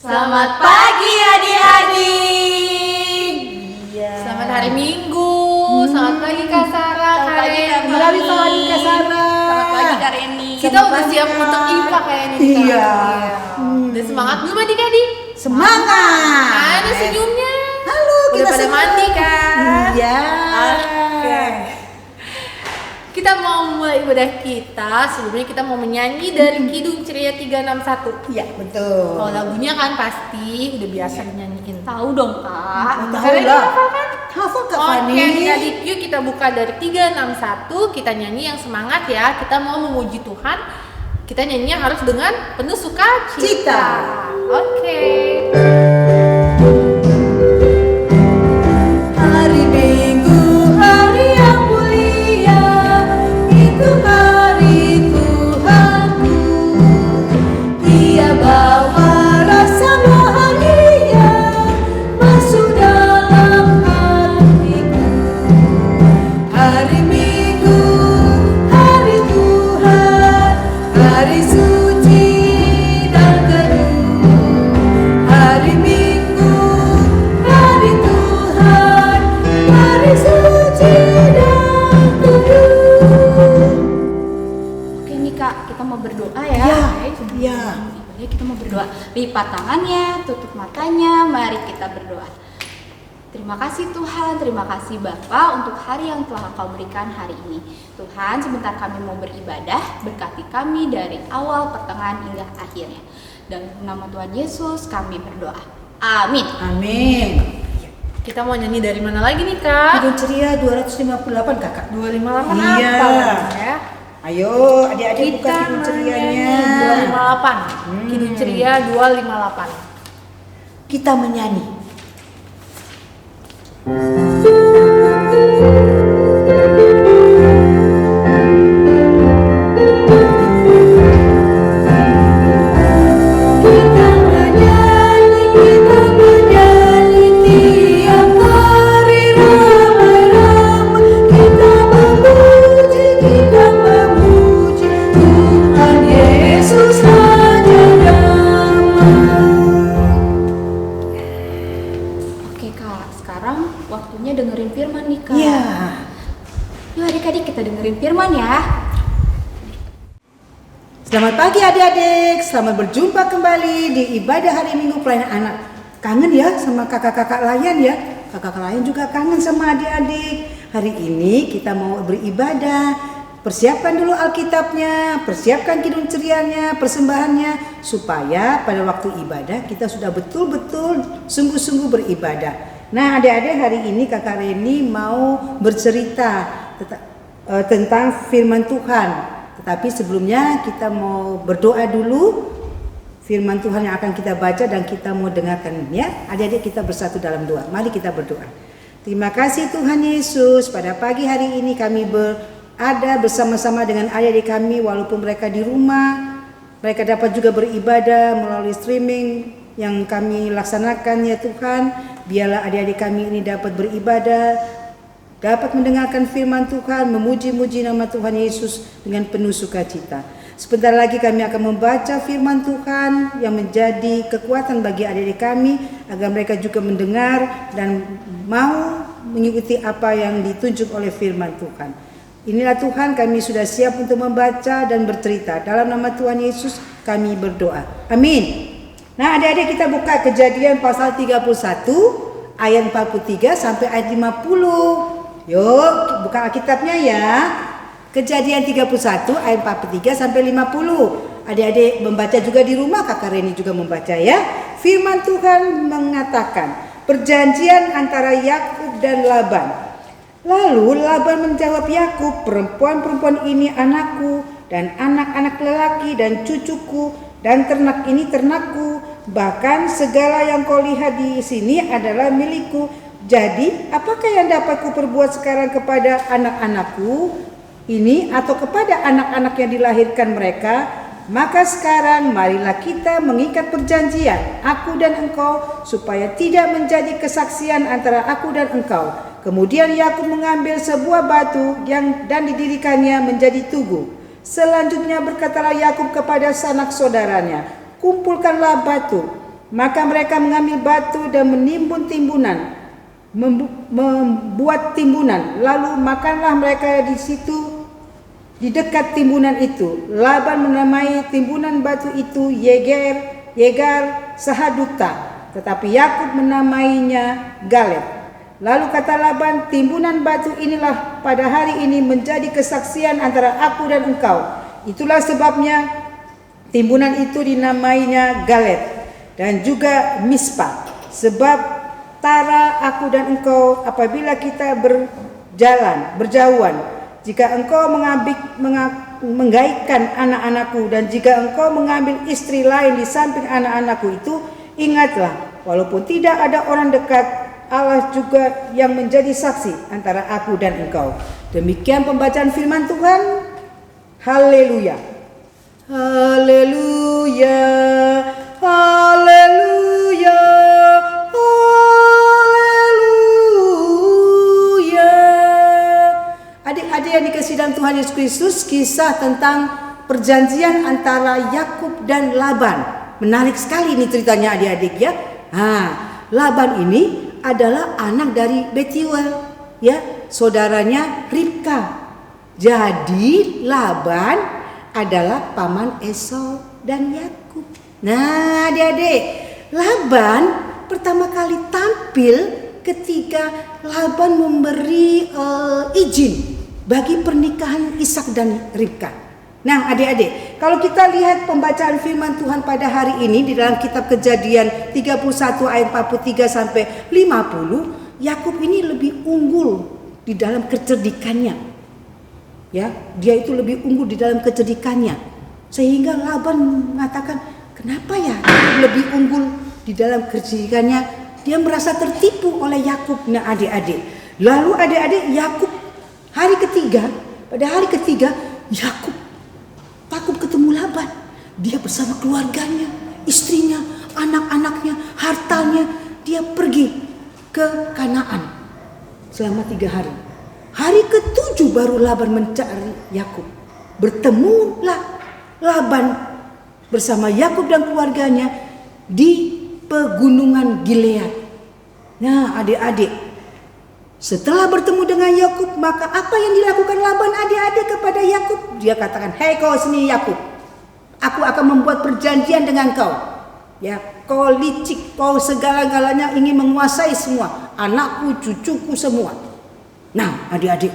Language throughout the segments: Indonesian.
Selamat pagi adik-adik. Selamat hari Minggu. Selamat pagi Kak Sarah. Selamat pagi Kak Reni. Kak Sarah. Selamat pagi Kak Reni. Kita udah siap untuk IPA kayaknya nih. Iya. Udah semangat belum adik-adik? Semangat. Ada senyumnya. Halo, Udah kita pada semangat. mandi kan? Iya. Oke. Kita mau mulai ibadah kita. Sebelumnya kita mau menyanyi dari Kidung Ceria 361. Iya, betul. Kalau lagunya kan pasti udah biasa dinyanyiin. Tahu dong Kak. Tahu Kalian lah. hafal kan? Hafal Kak Oke, Fani. adik yuk kita buka dari 361. Kita nyanyi yang semangat ya. Kita mau memuji Tuhan. Kita nyanyinya harus dengan penuh sukacita. Cita. Oke. Hari Minggu, hari yang mulia, itu hari Tuhanku. Ia bawa rasa bahagia masuk dalam hatiku. Hari Minggu, hari Tuhan, hari suci dan teduh. Hari Minggu, hari Tuhan, hari suci dan teduh. Oke nih Kak, kita mau berdoa ya. Iya, Oke, sebelum iya. ibadah kita mau berdoa. Lipat tangannya, tutup matanya, mari kita berdoa. Terima kasih Tuhan, terima kasih Bapa untuk hari yang telah Engkau berikan hari ini. Tuhan, sebentar kami mau beribadah, berkati kami dari awal, pertengahan hingga akhirnya. Dan nama Tuhan Yesus kami berdoa. Amin. Amin. Kita mau nyanyi dari mana lagi nih Kak? Kidung Ceria 258 Kakak. 258 Iya. apa ya? Ayo adik-adik buka Kidung Cerianya. 258. Kidung Ceria 258. Kita menyanyi. Kita menyanyi tiap hari ramai-ramai. Kita memuji Tuhan Yesus Raja damai. Oke Kak, sekarang waktunya dengerin firman nih Kak. Iya. Yuk adik-adik kita dengerin firman ya. Selamat pagi adik-adik, selamat berjumpa kembali di ibadah hari Minggu pelayanan anak. Kangen ya sama kakak-kakak layan ya. Kakak layan juga kangen sama adik-adik. Hari ini kita mau beribadah. Persiapkan dulu Alkitabnya, persiapkan Kidung Cerianya, persembahannya, supaya pada waktu ibadah kita sudah betul-betul sungguh-sungguh beribadah. Nah adik-adik, hari ini kakak Reni mau bercerita tentang firman Tuhan. Tetapi sebelumnya kita mau berdoa dulu. Firman Tuhan yang akan kita baca dan kita mau dengarkan ya. Adik-adik kita bersatu dalam doa. Mari kita berdoa. Terima kasih Tuhan Yesus, pada pagi hari ini kami berada bersama-sama dengan adik-adik kami walaupun mereka di rumah. Mereka dapat juga beribadah melalui streaming yang kami laksanakan ya Tuhan. Biarlah adik-adik kami ini dapat beribadah, dapat mendengarkan firman Tuhan, memuji-muji nama Tuhan Yesus dengan penuh sukacita. Sebentar lagi kami akan membaca firman Tuhan yang menjadi kekuatan bagi adik-adik kami, agar mereka juga mendengar dan mau mengikuti apa yang ditunjuk oleh firman Tuhan. Inilah Tuhan, kami sudah siap untuk membaca dan bercerita. Dalam nama Tuhan Yesus kami berdoa. Amin. Nah adik-adik, kita buka Kejadian pasal 31 ayat 43 sampai ayat 50. Yuk buka Alkitabnya ya. Kejadian 31 ayat 43 sampai 50. Adik-adik membaca juga di rumah, kakak Reni juga membaca ya. Firman Tuhan mengatakan, perjanjian antara Yakub dan Laban. Lalu Laban menjawab Yakub, perempuan-perempuan ini anakku, dan anak-anak lelaki dan cucuku, dan ternak ini ternakku. Bahkan segala yang kau lihat di sini adalah milikku. Jadi, apakah yang dapat kuperbuat sekarang kepada anak-anakku ini atau kepada anak-anak yang dilahirkan mereka? Maka sekarang marilah kita mengikat perjanjian, aku dan engkau, supaya tidak menjadi kesaksian antara aku dan engkau. Kemudian Yakub mengambil sebuah batu dan didirikannya menjadi tugu. Selanjutnya berkatalah Yakub kepada sanak saudaranya, kumpulkanlah batu. Maka mereka mengambil batu dan menimbun timbunan, membuat timbunan. Lalu makanlah mereka di situ, di dekat timbunan itu. Laban menamai timbunan batu itu Yegar Sahaduta, tetapi Yakub menamainya Galed. Lalu kata Laban, timbunan batu inilah pada hari ini menjadi kesaksian antara aku dan engkau. Itulah sebabnya timbunan itu dinamainya Galed dan juga Mispa. Sebab tara aku dan engkau apabila kita berjauhan. Jika engkau menggaikan anak-anakku dan jika engkau mengambil istri lain di samping anak-anakku itu, ingatlah, walaupun tidak ada orang dekat, Allah juga yang menjadi saksi antara aku dan engkau. Demikian pembacaan firman Tuhan. Haleluya. Haleluya. Haleluya. Haleluya. Adik-adik yang dikasihi dalam Tuhan Yesus Kristus, kisah tentang perjanjian antara Yakub dan Laban. Menarik sekali ini ceritanya adik-adik ya. Laban ini adalah anak dari Betuel, ya, saudaranya Ribka. Jadi Laban adalah paman Esau dan Yakub. Nah, adik-adik, Laban pertama kali tampil ketika Laban memberi izin bagi pernikahan Ishak dan Ribka. Nah, adik-adik, kalau kita lihat pembacaan firman Tuhan pada hari ini di dalam kitab Kejadian 31 ayat 43 sampai 50, Yakub ini lebih unggul di dalam kecerdikannya. Ya, dia itu lebih unggul di dalam kecerdikannya. Sehingga Laban mengatakan, "Kenapa ya dia lebih unggul di dalam kecerdikannya?" Dia merasa tertipu oleh Yakub. Nah, adik-adik, lalu adik-adik Yakub pada hari ketiga Yakub takut ketemu Laban. Dia bersama keluarganya, istrinya, anak-anaknya, hartanya. Dia pergi ke Kanaan selama 3 hari. Hari ke-7 baru Laban mencari Yakub. Bertemulah Laban bersama Yakub dan keluarganya di pegunungan Gilead. Nah, adik-adik, setelah bertemu dengan Yakub, maka apa yang dilakukan Laban adik-adik kepada Yakub? Dia katakan, "Hei kau sini Yakub, aku akan membuat perjanjian dengan kau. Ya, kau licik, kau segala-galanya ingin menguasai semua, anakku, cucuku semua." Nah, adik-adik,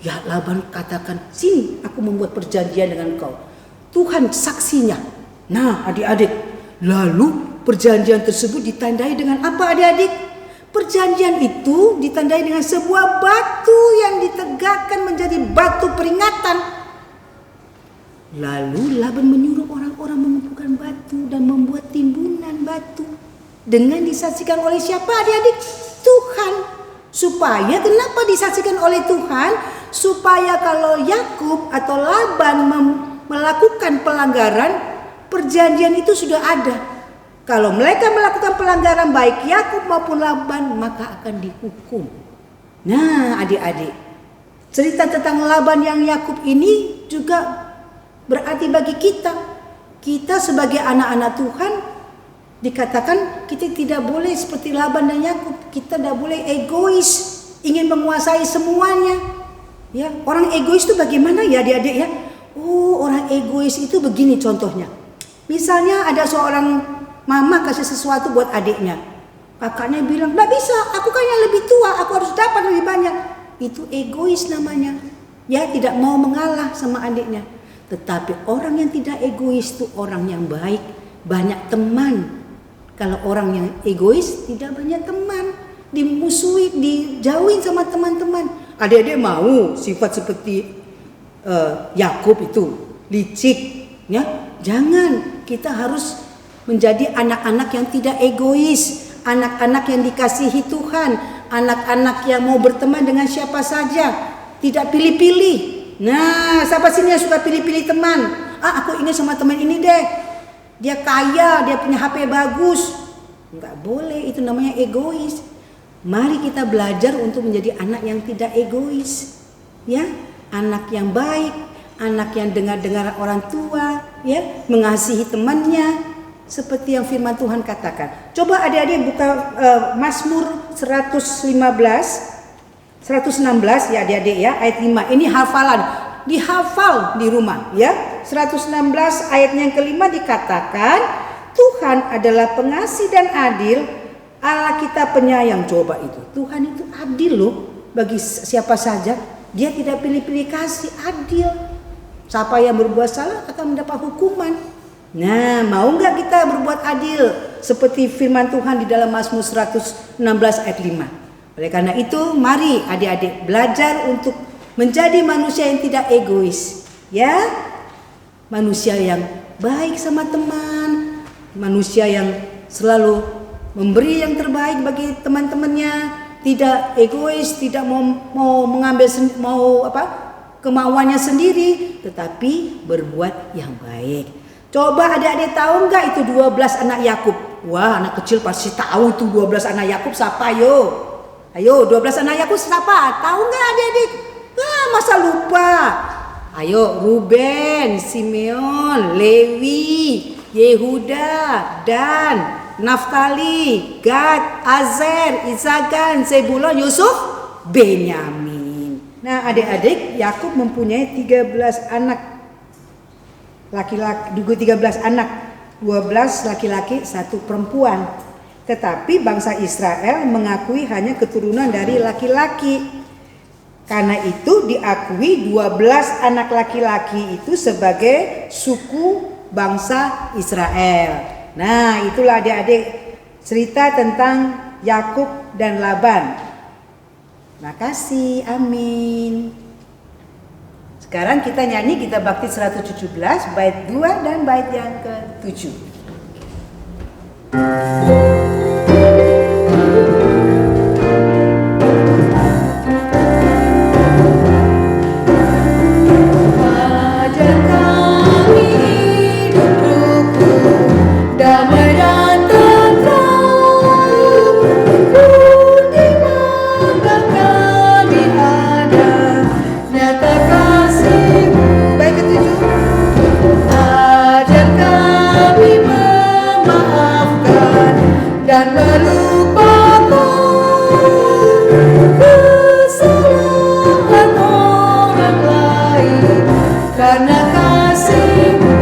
ya Laban katakan, "Sini, aku membuat perjanjian dengan kau. Tuhan saksinya." Nah, adik-adik, lalu perjanjian tersebut ditandai dengan apa adik-adik? Perjanjian itu ditandai dengan sebuah batu yang ditegakkan menjadi batu peringatan. Lalu Laban menyuruh orang-orang mengumpulkan batu dan membuat timbunan batu dengan disaksikan oleh siapa adik-adik? Tuhan. Supaya kenapa disaksikan oleh Tuhan? Supaya kalau Yakub atau Laban melakukan pelanggaran, perjanjian itu sudah ada. Kalau mereka melakukan pelanggaran baik Yakub maupun Laban, maka akan dihukum. Nah, adik-adik, cerita tentang Laban yang Yakub ini juga berarti bagi kita. Kita sebagai anak-anak Tuhan dikatakan kita tidak boleh seperti Laban dan Yakub. Kita tidak boleh egois, ingin menguasai semuanya. Ya, orang egois itu bagaimana ya adik-adik ya? Orang egois itu begini contohnya. Misalnya ada seorang mama kasih sesuatu buat adiknya. Kakaknya bilang, "Nggak bisa, aku kan yang lebih tua, aku harus dapat lebih banyak." Itu egois namanya. Ya, tidak mau mengalah sama adiknya. Tetapi orang yang tidak egois itu orang yang baik, banyak teman. Kalau orang yang egois tidak banyak teman, dimusuhi, dijauhin sama teman-teman. Adik-adik mau sifat seperti Yakub itu, licik, ya? Jangan, kita harus menjadi anak-anak yang tidak egois, anak-anak yang dikasihi Tuhan, anak-anak yang mau berteman dengan siapa saja, tidak pilih-pilih. Nah, siapa sini yang suka pilih-pilih teman? Aku ingin sama teman ini deh, dia kaya, dia punya HP bagus. Enggak boleh, itu namanya egois. Mari kita belajar untuk menjadi anak yang tidak egois, ya, anak yang baik, anak yang dengar-dengar orang tua, ya, mengasihi temannya. seperti yang firman Tuhan katakan. Coba adik-adik buka Mazmur 116 ya adik-adik ya, ayat 5. Ini hafalan, dihafal di rumah ya. 116 ayat yang kelima dikatakan, Tuhan adalah pengasih dan adil, Allah kita penyayang. Coba itu, Tuhan itu adil loh bagi siapa saja. Dia tidak pilih-pilih kasih, adil. Siapa yang berbuat salah akan mendapat hukuman. Nah, mau nggak kita berbuat adil seperti firman Tuhan di dalam Mazmur 116 ayat 5. Oleh karena itu, mari adik-adik belajar untuk menjadi manusia yang tidak egois, ya. Manusia yang baik sama teman, manusia yang selalu memberi yang terbaik bagi teman-temannya, tidak egois, tidak mau mengambil kemauannya sendiri, tetapi berbuat yang baik. Coba adik-adik tahu nggak itu 12 anak Yakub? Wah, anak kecil pasti tahu itu 12 anak Yakub siapa, yo. Ayo, 12 anak Yakub siapa? Tahu nggak adik-adik? Wah, masa lupa? Ayo, Ruben, Simeon, Lewi, Yehuda, Dan, Naftali, Gad, Azer, Isakan, Zebulon, Yusuf, Benyamin. Nah, adik-adik, Yakub mempunyai 13 anak laki-laki, 13 anak, 12 laki-laki, 1 perempuan. Tetapi bangsa Israel mengakui hanya keturunan dari laki-laki. Karena itu diakui 12 anak laki-laki itu sebagai suku bangsa Israel. Nah, itulah adik-adik cerita tentang Yakub dan Laban. Terima kasih, amin. Sekarang kita nyanyi, kita bakti 117 bait 2 dan bait yang ke-7. Dan melupakan kesalahan orang lain karena kasih-Mu.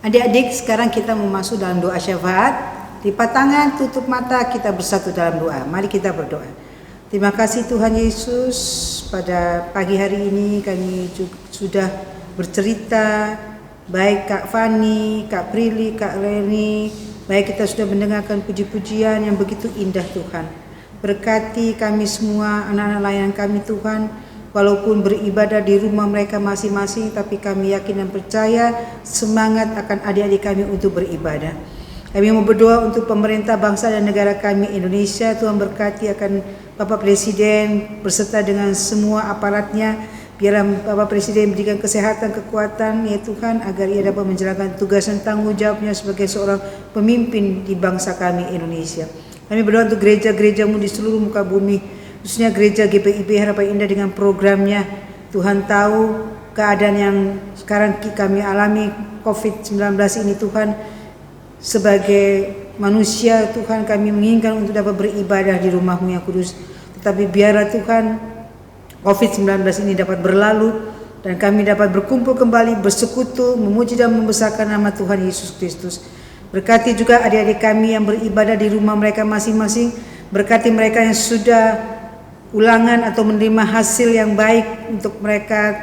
Adik-adik, sekarang kita mau masuk dalam doa syafaat. Lipat tangan, tutup mata, kita bersatu dalam doa. Mari kita berdoa. Terima kasih Tuhan Yesus, pada pagi hari ini kami sudah bercerita, baik Kak Fani, Kak Prilly, Kak Leni, baik kita sudah mendengarkan puji-pujian yang begitu indah Tuhan. Berkati kami semua, anak-anak layanan kami Tuhan, walaupun beribadah di rumah mereka masing-masing, tapi kami yakin dan percaya semangat akan adik-adik kami untuk beribadah. Kami mau berdoa untuk pemerintah bangsa dan negara kami Indonesia. Tuhan berkati akan Bapak Presiden beserta dengan semua aparatnya. Biarlah Bapak Presiden berikan kesehatan, kekuatan ya Tuhan, agar ia dapat menjalankan tugas dan tanggung jawabnya sebagai seorang pemimpin di bangsa kami Indonesia. Kami berdoa untuk gereja-gerejamu di seluruh muka bumi, khususnya gereja GPIB Harapan Indah dengan programnya. Tuhan tahu keadaan yang sekarang kami alami COVID-19 ini Tuhan. Sebagai manusia Tuhan, kami menginginkan untuk dapat beribadah di rumah-Mu yang kudus. Tetapi biarlah Tuhan COVID-19 ini dapat berlalu dan kami dapat berkumpul kembali, bersekutu, memuji dan membesarkan nama Tuhan Yesus Kristus. Berkati juga adik-adik kami yang beribadah di rumah mereka masing-masing. Berkati mereka yang sudah ulangan atau menerima hasil yang baik untuk mereka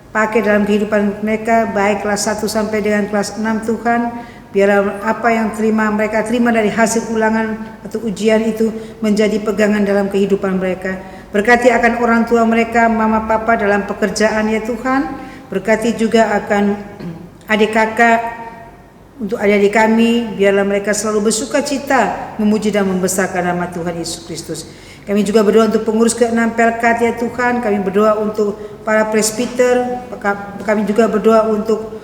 pakai dalam kehidupan mereka, baik kelas 1 sampai dengan kelas 6 Tuhan. Biarlah apa yang mereka terima dari hasil ulangan atau ujian itu menjadi pegangan dalam kehidupan mereka. Berkati akan orang tua mereka, mama papa dalam pekerjaan ya Tuhan. Berkati juga akan adik kakak, untuk adik-adik kami, biarlah mereka selalu bersuka cita memuji dan membesarkan nama Tuhan Yesus Kristus. Kami juga berdoa untuk pengurus ke-6 Pelkat ya Tuhan. Kami berdoa untuk para presbiter. Kami juga berdoa untuk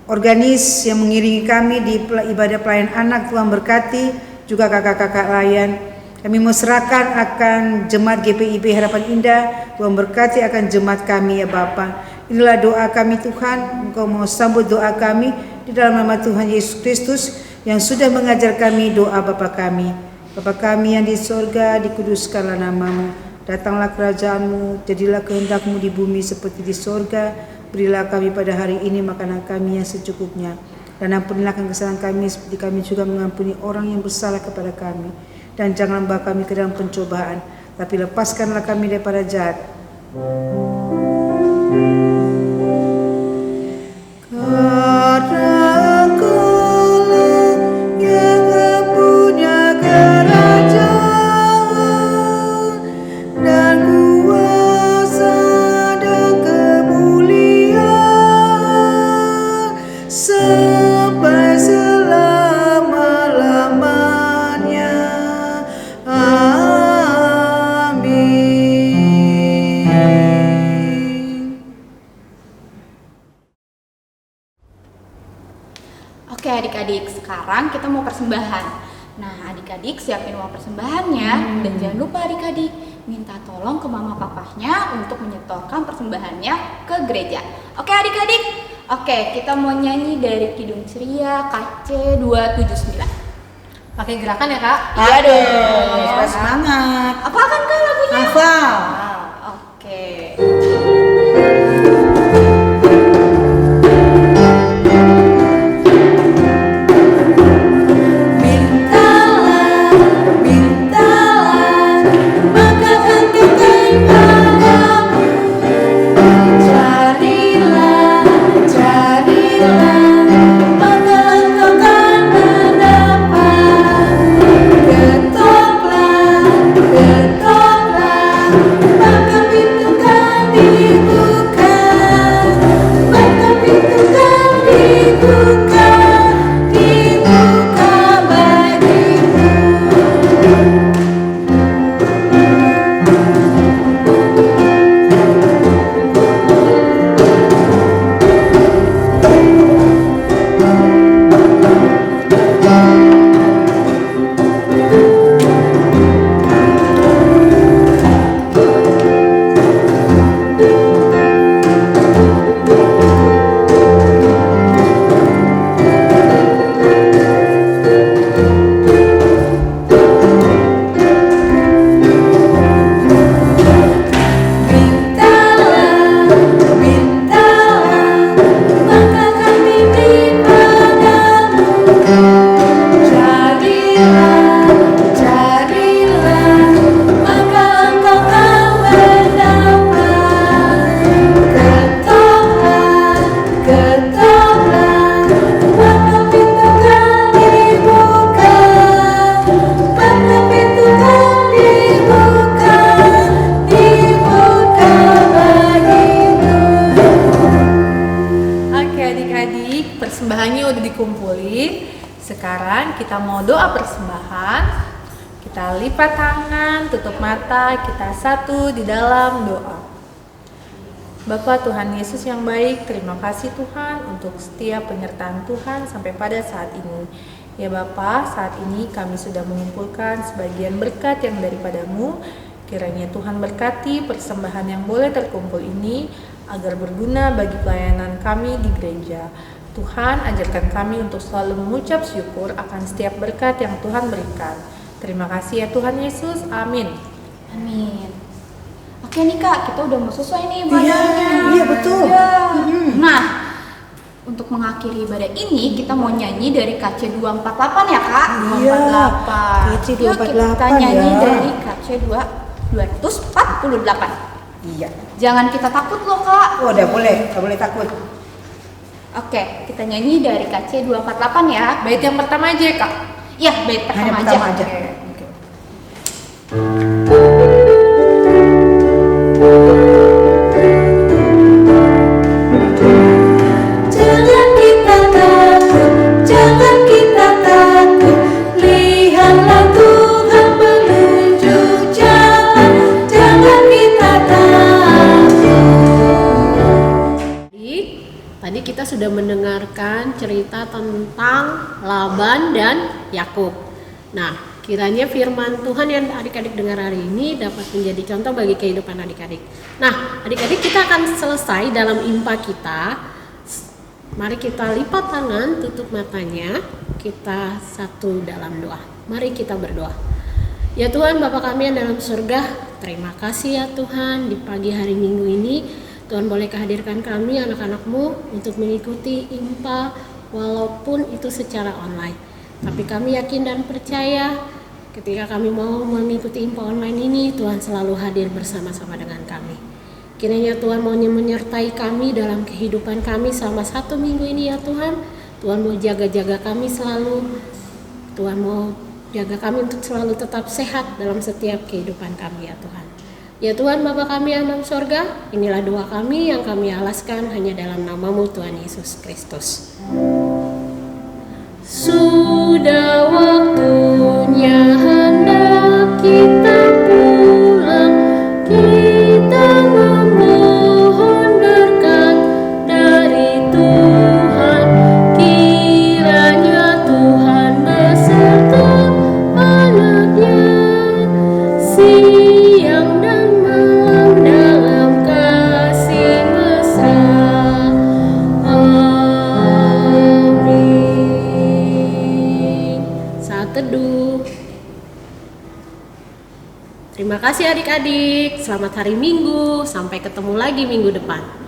organis yang mengiringi kami di ibadah pelayan anak. Tuhan berkati juga kakak-kakak layan. Kami menserahkan akan jemaat GPIB Harapan Indah. Tuhan berkati akan jemaat kami ya Bapa. Inilah doa kami Tuhan, Engkau mau sambut doa kami di dalam nama Tuhan Yesus Kristus yang sudah mengajar kami doa Bapa kami. Bapa kami yang di sorga, dikuduskanlah namamu. Datanglah kerajaanmu, jadilah kehendakmu di bumi seperti di sorga. Berilah kami pada hari ini makanan kami yang secukupnya. Dan ampunilah kesalahan kami seperti kami juga mengampuni orang yang bersalah kepada kami. Dan jangan bawa kami ke dalam pencobaan, tapi lepaskanlah kami daripada jahat. Karena Engkaulah yang punya kerajaan dan kuasa dan kemuliaan sampai selama-lamanya. Amin. Oke adik-adik, sekarang kita mau persembahan. Nah adik-adik siapin uang persembahannya. Dan jangan lupa adik-adik minta tolong ke mama papahnya untuk menyetorkan persembahannya ke gereja. Oke adik-adik. Oke, kita mau nyanyi dari Kidung Ceria KC 279. Pakai gerakan ya kak? Iya dong. Supaya semangat. Apa kan kak lagunya? Hafal. Oke. Mintalah, mintalah, maka akan diberi padamu. Carilah, carilah, maka engkau akan mendapat. Ketoklah, ketoklah, maka pintu akan dibuka. Maka pintu akan dibuka, dibuka bagimu. Mintalah, mintalah, maka akan diberi padamu. Carilah, carilah, maka engkau akan mendapat. Ketoklah, ketoklah, maka pintu akan dibuka. Maka pintu akan dibuka, dibuka bagimu. Oke adik-adik, persembahannya udah dikumpulin. Sekarang kita mau doa persembahan. Kita lipat tangan, tutup mata, kita satu di dalam doa. Bapa Tuhan Yesus yang baik, terima kasih Tuhan untuk setiap penyertaan Tuhan sampai pada saat ini. Ya Bapa, saat ini kami sudah mengumpulkan sebagian berkat yang daripadamu. Kiranya Tuhan berkati persembahan yang boleh terkumpul ini agar berguna bagi pelayanan kami di gereja. Tuhan, ajarkan kami untuk selalu mengucap syukur akan setiap berkat yang Tuhan berikan. Terima kasih ya Tuhan Yesus, amin. Amin. Oke nih kak, kita udah mau selesai nih ibadahnya. Iya, betul. Iya. Nah, untuk mengakhiri ibadah ini kita mau nyanyi dari KC 248 ya kak. Iya, 248. KC Yuk, 248 kita nyanyi ya. dari KC 248. Iya. Jangan kita takut loh kak. Oh, udah boleh, nggak boleh takut. Oke, kita nyanyi dari KC 248 ya. Bait yang pertama aja ya kak. Iya, bait Hanya pertama pertama aja. Oke. Oke. Jangan kita takut, jangan kita takut. Lihatlah Tuhan menunjuk jalan. Jangan kita takut. Tadi kita sudah mendengarkan cerita tentang Laban dan Yakub. Nah, Kiranya firman Tuhan yang adik-adik dengar hari ini dapat menjadi contoh bagi kehidupan adik-adik. Nah, adik-adik, kita akan selesai dalam impa kita. Mari kita lipat tangan, tutup matanya, kita satu dalam doa. Mari kita berdoa. Ya Tuhan, Bapa kami yang dalam surga, terima kasih ya Tuhan di pagi hari Minggu ini. Tuhan boleh hadirkan kami anak-anak-Mu untuk mengikuti impa walaupun itu secara online. Tapi kami yakin dan percaya ketika kami mau mengikuti impa online ini, Tuhan selalu hadir bersama-sama dengan kami. Kiranya Tuhan mau menyertai kami dalam kehidupan kami selama 1 minggu ini ya Tuhan. Tuhan mau jaga-jaga kami selalu. Tuhan mau jaga kami untuk selalu tetap sehat dalam setiap kehidupan kami ya Tuhan. Ya Tuhan, Bapa kami yang dalam surga, inilah doa kami yang kami alaskan hanya dalam nama-Mu Tuhan Yesus Kristus. Sudah waktunya hendak kita pulang, kita memohon berkat dari Tuhan. Kiranya Tuhan beserta anaknya siang dan malam dalam kasih mesra. Saat teduh. Terima kasih adik-adik. Selamat hari Minggu. Sampai ketemu lagi minggu depan.